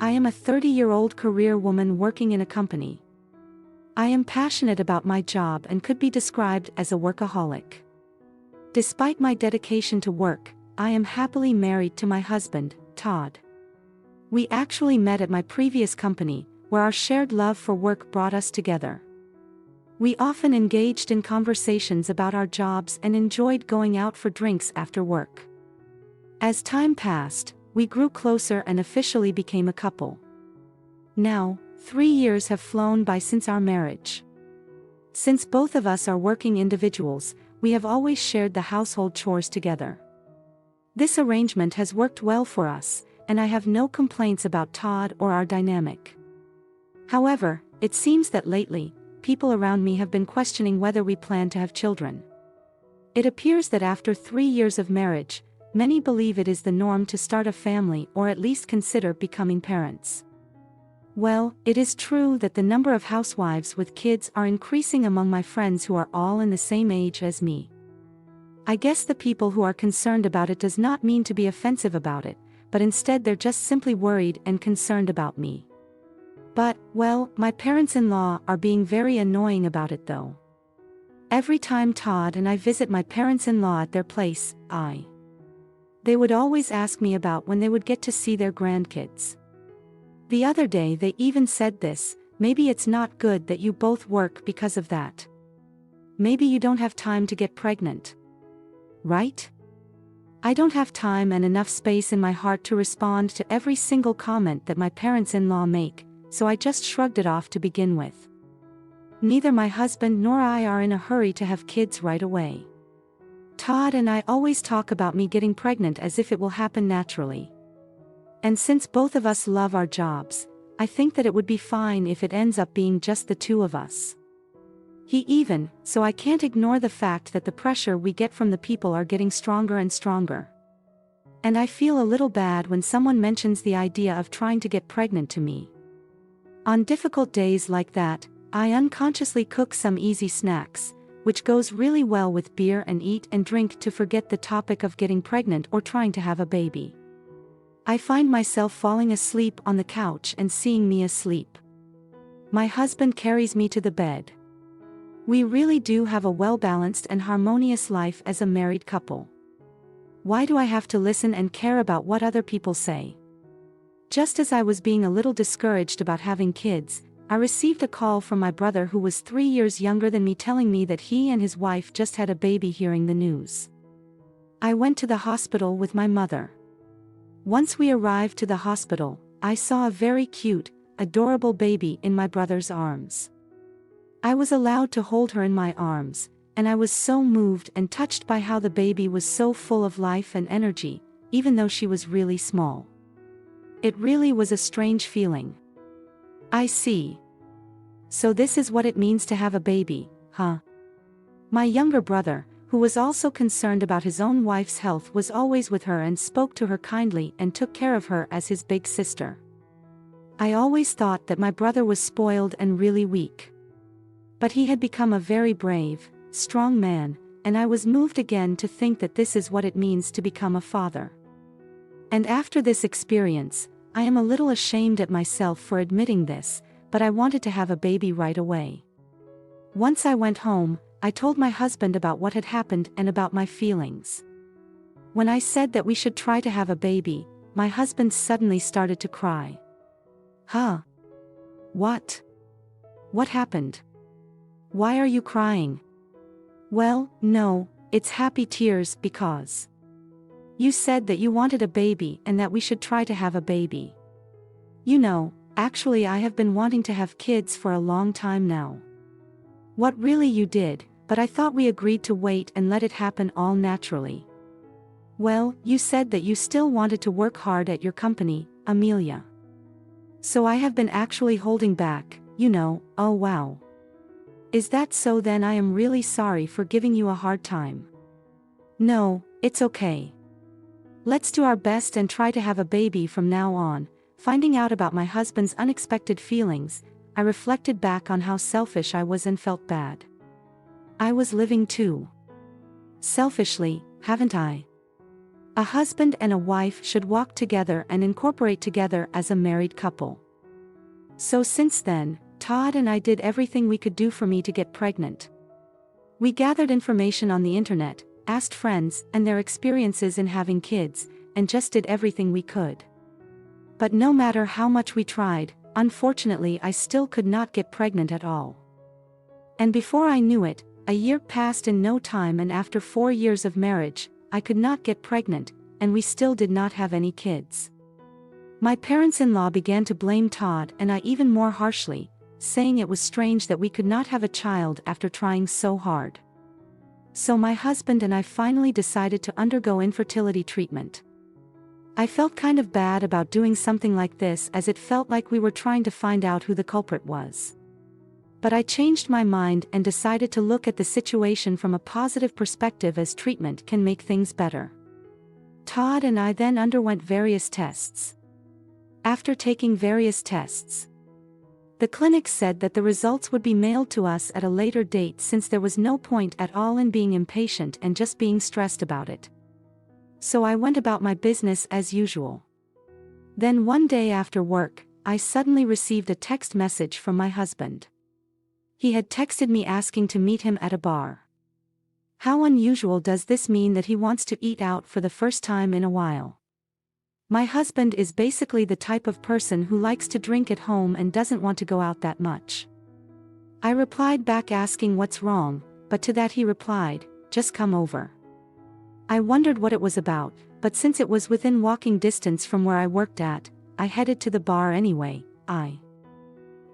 I am a 30-year-old career woman working in a company. I am passionate about my job and could be described as a workaholic. Despite my dedication to work, I am happily married to my husband, Todd. We actually met at my previous company, where our shared love for work brought us together. We often engaged in conversations about our jobs and enjoyed going out for drinks after work. As time passed, we grew closer and officially became a couple. Now, 3 years have flown by since our marriage. Since both of us are working individuals, we have always shared the household chores together. This arrangement has worked well for us, and I have no complaints about Todd or our dynamic. However, it seems that lately, people around me have been questioning whether we plan to have children. It appears that after 3 years of marriage, many believe it is the norm to start a family or at least consider becoming parents. Well, it is true that the number of housewives with kids are increasing among my friends who are all in the same age as me. I guess the people who are concerned about it does not mean to be offensive about it, but instead they're just simply worried and concerned about me. But, well, my parents-in-law are being very annoying about it though. Every time Todd and I visit my parents-in-law at their place, they would always ask me about when they would get to see their grandkids. The other day they even said this, maybe it's not good that you both work because of that. Maybe you don't have time to get pregnant. Right? I don't have time and enough space in my heart to respond to every single comment that my parents-in-law make, so I just shrugged it off to begin with. Neither my husband nor I are in a hurry to have kids right away. Todd and I always talk about me getting pregnant as if it will happen naturally. And since both of us love our jobs, I think that it would be fine if it ends up being just the two of us. So I can't ignore the fact that the pressure we get from the people are getting stronger and stronger. And I feel a little bad when someone mentions the idea of trying to get pregnant to me. On difficult days like that, I unconsciously cook some easy snacks, which goes really well with beer and eat and drink to forget the topic of getting pregnant or trying to have a baby. I find myself falling asleep on the couch and seeing me asleep. My husband carries me to the bed. We really do have a well-balanced and harmonious life as a married couple. Why do I have to listen and care about what other people say? Just as I was being a little discouraged about having kids, I received a call from my brother who was 3 years younger than me telling me that he and his wife just had a baby hearing the news. I went to the hospital with my mother. Once we arrived to the hospital, I saw a very cute, adorable baby in my brother's arms. I was allowed to hold her in my arms, and I was so moved and touched by how the baby was so full of life and energy, even though she was really small. It really was a strange feeling. I see. So this is what it means to have a baby, huh? My younger brother, who was also concerned about his own wife's health, was always with her and spoke to her kindly and took care of her as his big sister. I always thought that my brother was spoiled and really weak. But he had become a very brave, strong man, and I was moved again to think that this is what it means to become a father. And after this experience, I am a little ashamed at myself for admitting this, but I wanted to have a baby right away. Once I went home, I told my husband about what had happened and about my feelings. When I said that we should try to have a baby, my husband suddenly started to cry. Huh? What? What happened? Why are you crying? Well, no, it's happy tears because you said that you wanted a baby and that we should try to have a baby. You know, actually I have been wanting to have kids for a long time now. What really you did, but I thought we agreed to wait and let it happen all naturally. Well, you said that you still wanted to work hard at your company, Amelia. So I have been actually holding back, you know. Oh wow. Is that so? Then I am really sorry for giving you a hard time. No, it's okay. Let's do our best and try to have a baby from now on. Finding out about my husband's unexpected feelings, I reflected back on how selfish I was and felt bad. I was living too selfishly, haven't I? A husband and a wife should walk together and incorporate together as a married couple. So since then, Todd and I did everything we could do for me to get pregnant. We gathered information on the internet, asked friends and their experiences in having kids, and just did everything we could. But no matter how much we tried, unfortunately I still could not get pregnant at all. And before I knew it, a year passed in no time, and after 4 years of marriage, I could not get pregnant, and we still did not have any kids. My parents-in-law began to blame Todd and I even more harshly, saying it was strange that we could not have a child after trying so hard. So my husband and I finally decided to undergo infertility treatment. I felt kind of bad about doing something like this, as it felt like we were trying to find out who the culprit was. But I changed my mind and decided to look at the situation from a positive perspective, as treatment can make things better. Todd and I then underwent various tests. After taking various tests, the clinic said that the results would be mailed to us at a later date, since there was no point at all in being impatient and just being stressed about it. So I went about my business as usual. Then one day after work, I suddenly received a text message from my husband. He had texted me asking to meet him at a bar. How unusual does this mean that he wants to eat out for the first time in a while? My husband is basically the type of person who likes to drink at home and doesn't want to go out that much. I replied back asking what's wrong, but to that he replied, "Just come over." I wondered what it was about, but since it was within walking distance from where I worked at, I headed to the bar anyway.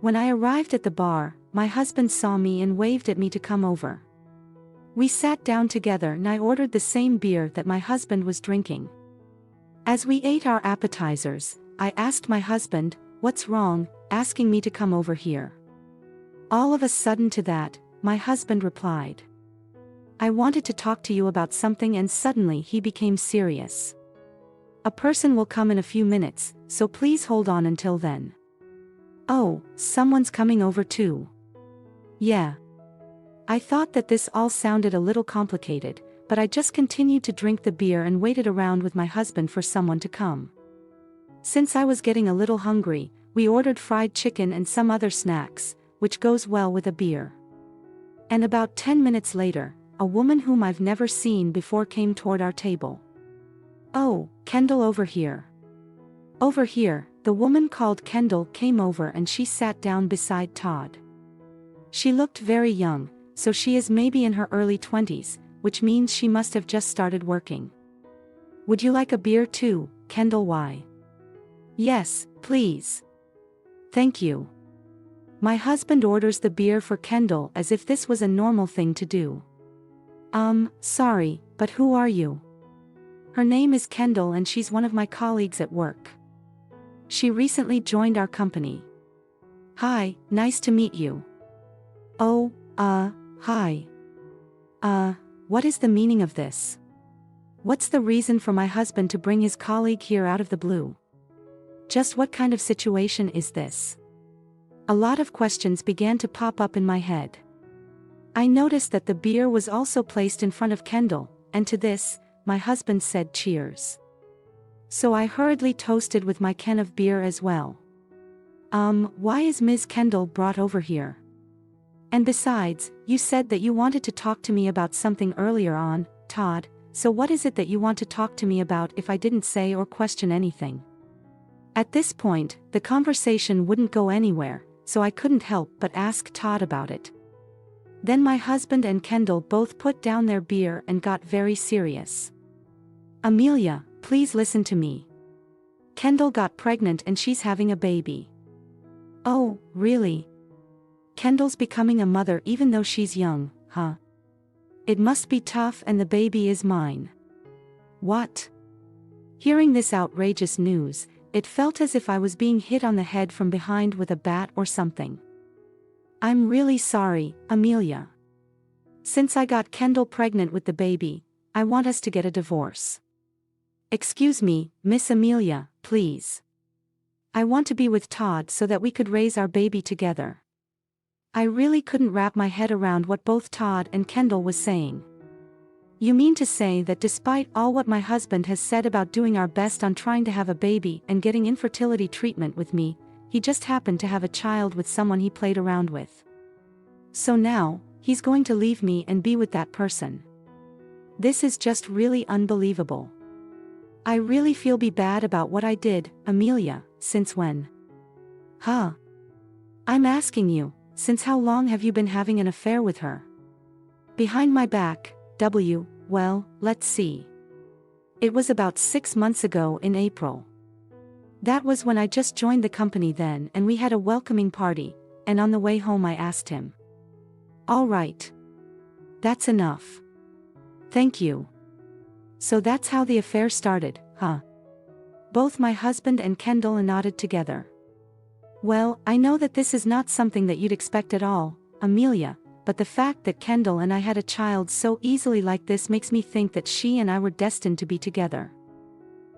When I arrived at the bar, my husband saw me and waved at me to come over. We sat down together and I ordered the same beer that my husband was drinking. As we ate our appetizers, I asked my husband, "What's wrong?" asking me to come over here. All of a sudden to that, my husband replied, "I wanted to talk to you about something," and suddenly he became serious. "A person will come in a few minutes, so please hold on until then." "Oh, someone's coming over too?" "Yeah." I thought that this all sounded a little complicated, but I just continued to drink the beer and waited around with my husband for someone to come. Since I was getting a little hungry, we ordered fried chicken and some other snacks, which goes well with a beer. And about 10 minutes later, a woman whom I've never seen before came toward our table. "Oh, Kendall, over here." Over here, the woman called Kendall came over and she sat down beside Todd. She looked very young, so she is maybe in her early 20s, which means she must have just started working. "Would you like a beer too, Kendall?" "Why? Yes, please." "Thank you." My husband orders the beer for Kendall as if this was a normal thing to do. Sorry, but who are you?" "Her name is Kendall and she's one of my colleagues at work. She recently joined our company." "Hi, nice to meet you." "Oh, hi. What is the meaning of this? What's the reason for my husband to bring his colleague here out of the blue? Just what kind of situation is this?" A lot of questions began to pop up in my head. I noticed that the beer was also placed in front of Kendall, and to this, my husband said cheers. So I hurriedly toasted with my can of beer as well. Why is Ms. Kendall brought over here? And besides, you said that you wanted to talk to me about something earlier on, Todd, so what is it that you want to talk to me about if I didn't say or question anything? At this point, the conversation wouldn't go anywhere, so I couldn't help but ask Todd about it. Then my husband and Kendall both put down their beer and got very serious. "Amelia, please listen to me. Kendall got pregnant and she's having a baby." "Oh, really? Kendall's becoming a mother even though she's young, huh? It must be tough, and the baby is mine." "What?" Hearing this outrageous news, it felt as if I was being hit on the head from behind with a bat or something. "I'm really sorry, Amelia. Since I got Kendall pregnant with the baby, I want us to get a divorce." "Excuse me, Miss Amelia, please. I want to be with Todd so that we could raise our baby together." I really couldn't wrap my head around what both Todd and Kendall was saying. You mean to say that despite all what my husband has said about doing our best on trying to have a baby and getting infertility treatment with me, he just happened to have a child with someone he played around with. So now, he's going to leave me and be with that person. This is just really unbelievable. I really feel bad about what I did, Amelia. Since when? Huh? I'm asking you, since how long have you been having an affair with her? Behind my back, well, let's see. It was about 6 months ago in April. That was when I just joined the company then, and we had a welcoming party, and on the way home I asked him. All right. That's enough. Thank you. So that's how the affair started, huh? Both my husband and Kendall nodded together. Well, I know that this is not something that you'd expect at all, Amelia, but the fact that Kendall and I had a child so easily like this makes me think that she and I were destined to be together.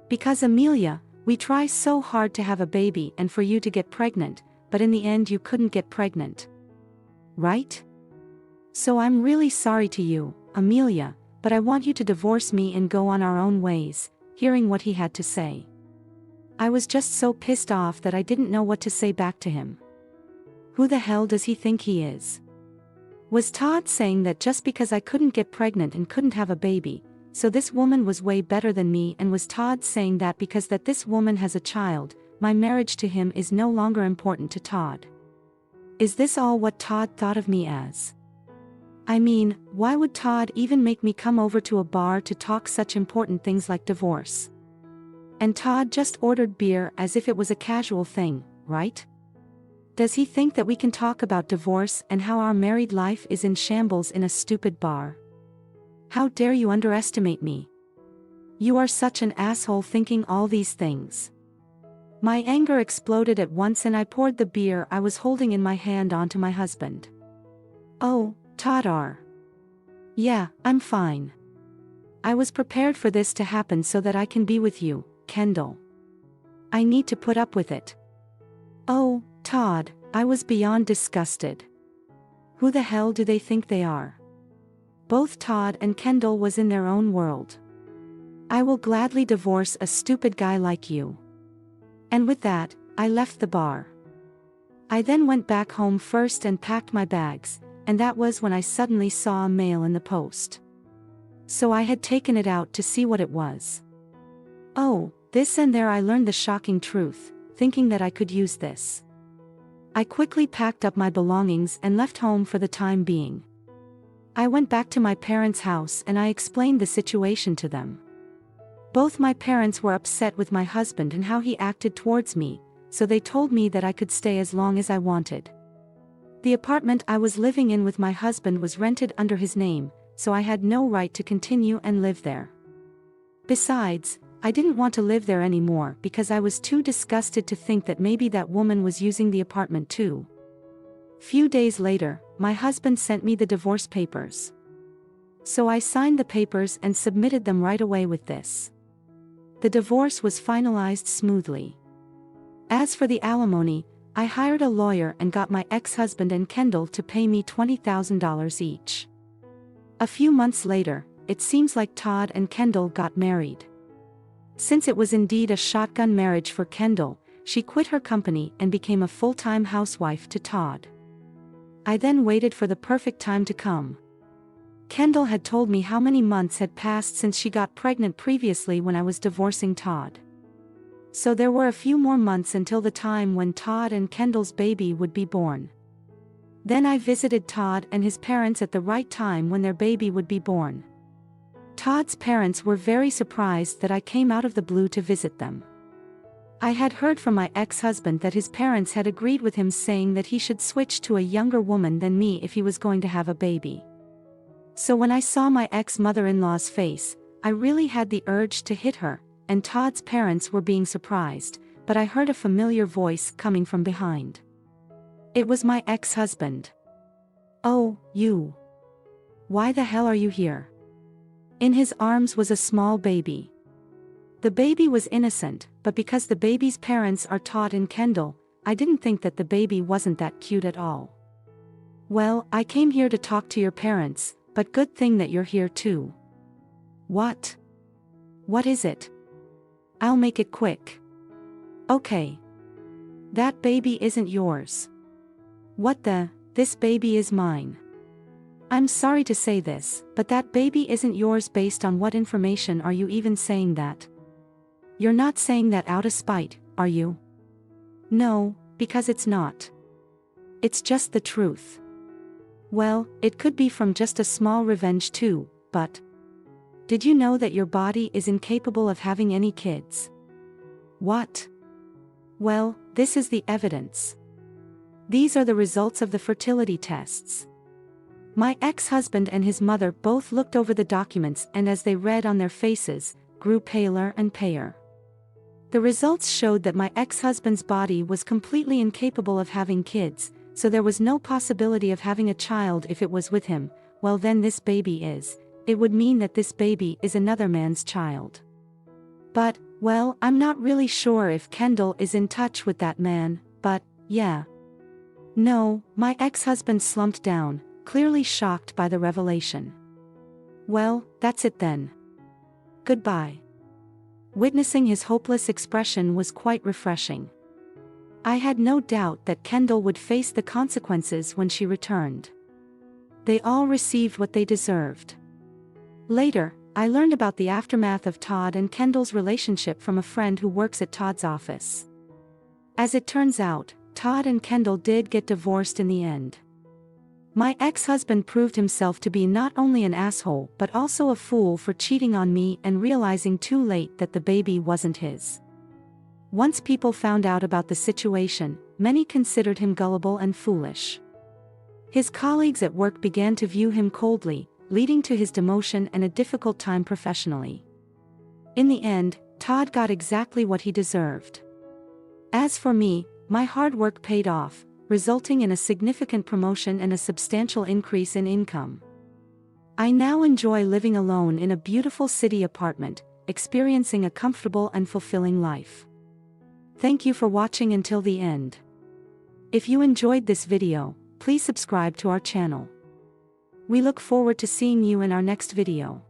Because Amelia, we try so hard to have a baby and for you to get pregnant, but in the end you couldn't get pregnant. Right? So I'm really sorry to you, Amelia, but I want you to divorce me and go on our own ways. Hearing what he had to say, I was just so pissed off that I didn't know what to say back to him. Who the hell does he think he is? Was Todd saying that just because I couldn't get pregnant and couldn't have a baby, so this woman was way better than me, and was Todd saying that because that this woman has a child, my marriage to him is no longer important to Todd? Is this all what Todd thought of me as? I mean, why would Todd even make me come over to a bar to talk such important things like divorce? And Todd just ordered beer as if it was a casual thing, right? Does he think that we can talk about divorce and how our married life is in shambles in a stupid bar? How dare you underestimate me? You are such an asshole thinking all these things. My anger exploded at once and I poured the beer I was holding in my hand onto my husband. Oh, Todd R. Yeah, I'm fine. I was prepared for this to happen so that I can be with you, Kendall. I need to put up with it. Oh, Todd, I was beyond disgusted. Who the hell do they think they are? Both Todd and Kendall was in their own world. I will gladly divorce a stupid guy like you. And with that, I left the bar. I then went back home first and packed my bags, and that was when I suddenly saw a mail in the post. So I had taken it out to see what it was. Oh, this, and there I learned the shocking truth, thinking that I could use this. I quickly packed up my belongings and left home for the time being. I went back to my parents' house and I explained the situation to them. Both my parents were upset with my husband and how he acted towards me, so they told me that I could stay as long as I wanted. The apartment I was living in with my husband was rented under his name, so I had no right to continue and live there. Besides, I didn't want to live there anymore because I was too disgusted to think that maybe that woman was using the apartment too. Few days later, my husband sent me the divorce papers. So I signed the papers and submitted them right away with this. The divorce was finalized smoothly. As for the alimony, I hired a lawyer and got my ex-husband and Kendall to pay me $20,000 each. A few months later, it seems like Todd and Kendall got married. Since it was indeed a shotgun marriage for Kendall, she quit her company and became a full-time housewife to Todd. I then waited for the perfect time to come. Kendall had told me how many months had passed since she got pregnant previously when I was divorcing Todd. So there were a few more months until the time when Todd and Kendall's baby would be born. Then I visited Todd and his parents at the right time when their baby would be born. Todd's parents were very surprised that I came out of the blue to visit them. I had heard from my ex-husband that his parents had agreed with him, saying that he should switch to a younger woman than me if he was going to have a baby. So when I saw my ex-mother-in-law's face, I really had the urge to hit her, and Todd's parents were being surprised, but I heard a familiar voice coming from behind. It was my ex-husband. Oh, you. Why the hell are you here? In his arms was a small baby. The baby was innocent, but because the baby's parents are Todd and Kendall, I didn't think that the baby wasn't that cute at all. Well, I came here to talk to your parents, but good thing that you're here too. What? What is it? I'll make it quick. Okay. That baby isn't yours. What the? This baby is mine. I'm sorry to say this, but that baby isn't yours. Based on what information are you even saying that? You're not saying that out of spite, are you? No, because it's not. It's just the truth. Well, it could be from just a small revenge too, but... Did you know that your body is incapable of having any kids? What? Well, this is the evidence. These are the results of the fertility tests. My ex-husband and his mother both looked over the documents, and as they read on their faces, grew paler and paler. The results showed that my ex-husband's body was completely incapable of having kids, so there was no possibility of having a child if it was with him. Well, then this baby is. It would mean that this baby is another man's child. But, well, I'm not really sure if Kendall is in touch with that man, but, yeah. No, my ex-husband slumped down, clearly shocked by the revelation. Well, that's it then. Goodbye. Witnessing his hopeless expression was quite refreshing. I had no doubt that Kendall would face the consequences when she returned. They all received what they deserved. Later, I learned about the aftermath of Todd and Kendall's relationship from a friend who works at Todd's office. As it turns out, Todd and Kendall did get divorced in the end. My ex-husband proved himself to be not only an asshole but also a fool for cheating on me and realizing too late that the baby wasn't his. Once people found out about the situation, many considered him gullible and foolish. His colleagues at work began to view him coldly, leading to his demotion and a difficult time professionally. In the end, Todd got exactly what he deserved. As for me, my hard work paid off, resulting in a significant promotion and a substantial increase in income. I now enjoy living alone in a beautiful city apartment, experiencing a comfortable and fulfilling life. Thank you for watching until the end. If you enjoyed this video, please subscribe to our channel. We look forward to seeing you in our next video.